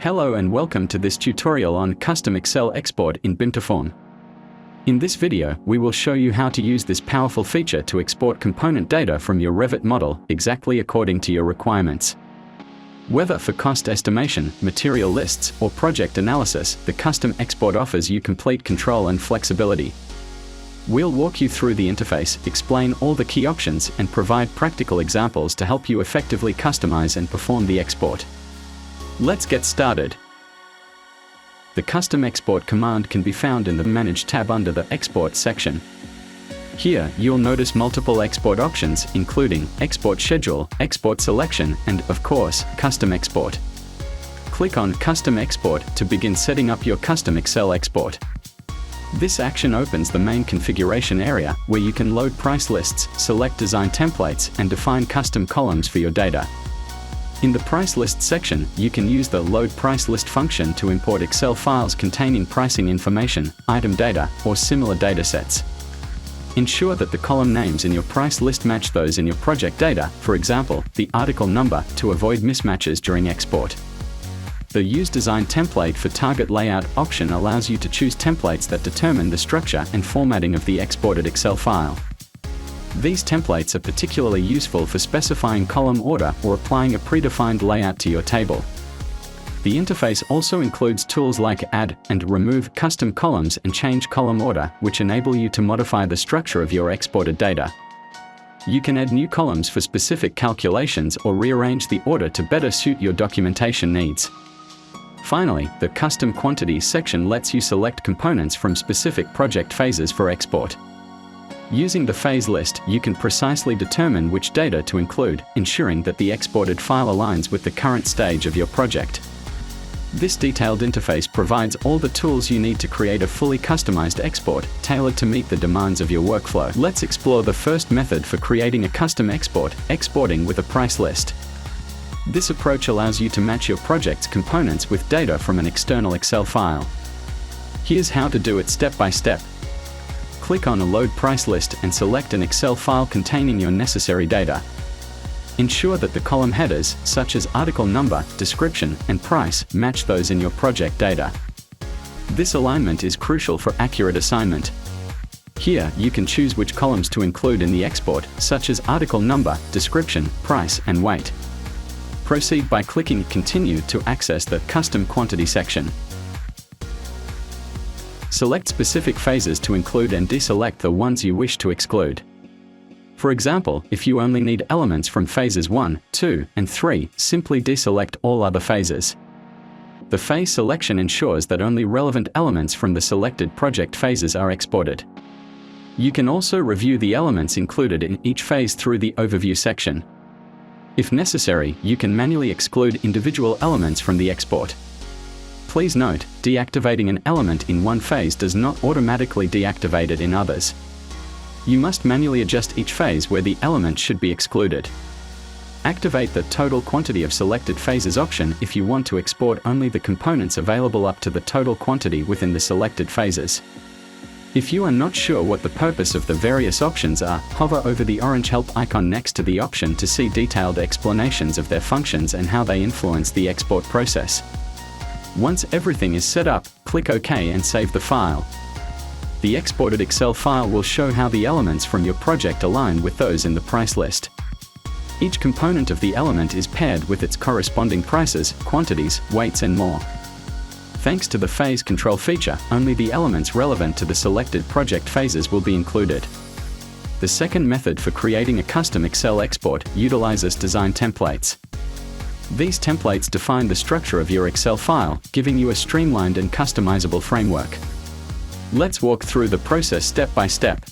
Hello and welcome to this tutorial on custom Excel export in BIM2Form. In this video, we will show you how to use this powerful feature to export component data from your Revit model exactly according to your requirements. Whether for cost estimation, material lists, or project analysis, the custom export offers you complete control and flexibility. We'll walk you through the interface, explain all the key options, and provide practical examples to help you effectively customize and perform the export. Let's get started. The custom export command can be found in the Manage tab under the Export section. Here, you'll notice multiple export options, including Export Schedule, Export Selection, and, of course, Custom Export. Click on Custom Export to begin setting up your custom Excel export. This action opens the main configuration area, where you can load price lists, select design templates, and define custom columns for your data. In the Price List section, you can use the Load Price List function to import Excel files containing pricing information, item data, or similar datasets. Ensure that the column names in your price list match those in your project data, for example, the article number, to avoid mismatches during export. The Use Design Template for Target Layout option allows you to choose templates that determine the structure and formatting of the exported Excel file. These templates are particularly useful for specifying column order or applying a predefined layout to your table. The interface also includes tools like Add and Remove custom columns and Change column order, which enable you to modify the structure of your exported data. You can add new columns for specific calculations or rearrange the order to better suit your documentation needs. Finally, the Custom Quantities section lets you select components from specific project phases for export. Using the phase list, you can precisely determine which data to include, ensuring that the exported file aligns with the current stage of your project. This detailed interface provides all the tools you need to create a fully customized export, tailored to meet the demands of your workflow. Let's explore the first method for creating a custom export, exporting with a price list. This approach allows you to match your project's components with data from an external Excel file. Here's how to do it step by step. Click on a Load Price List and select an Excel file containing your necessary data. Ensure that the column headers, such as article number, description, and price, match those in your project data. This alignment is crucial for accurate assignment. Here, you can choose which columns to include in the export, such as article number, description, price, and weight. Proceed by clicking Continue to access the Custom Quantity section. Select specific phases to include and deselect the ones you wish to exclude. For example, if you only need elements from phases 1, 2, and 3, simply deselect all other phases. The phase selection ensures that only relevant elements from the selected project phases are exported. You can also review the elements included in each phase through the Overview section. If necessary, you can manually exclude individual elements from the export. Please note, deactivating an element in one phase does not automatically deactivate it in others. You must manually adjust each phase where the element should be excluded. Activate the Total Quantity of Selected Phases option if you want to export only the components available up to the total quantity within the selected phases. If you are not sure what the purpose of the various options are, hover over the orange Help icon next to the option to see detailed explanations of their functions and how they influence the export process. Once everything is set up, click OK and save the file. The exported Excel file will show how the elements from your project align with those in the price list. Each component of the element is paired with its corresponding prices, quantities, weights, and more. Thanks to the phase control feature, only the elements relevant to the selected project phases will be included. The second method for creating a custom Excel export utilizes design templates. These templates define the structure of your Excel file, giving you a streamlined and customizable framework. Let's walk through the process step by step.